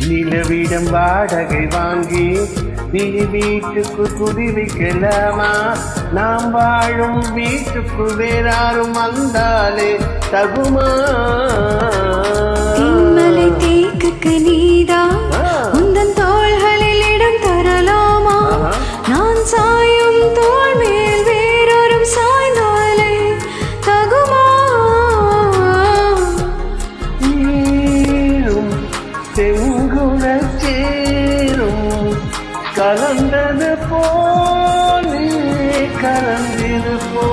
நிலவிடம் வாடகை வாங்கி நீ வீட்டுக்கு குடி வைக்கலாமா? நாம் வாழும் வீட்டுக்கு வேறாரும் வந்தாலே தகுமா? தென்மலை தேக்கு நீதான் உந்தன் தோள்களில் இடம் தரலாமா? நான் சாயும் தோள் மேல் வேறொரும் சாய்ந்தாலே தகுமா? நீரும் செங்குண சேரும் கலந்தது போலே கலந்திருப்போ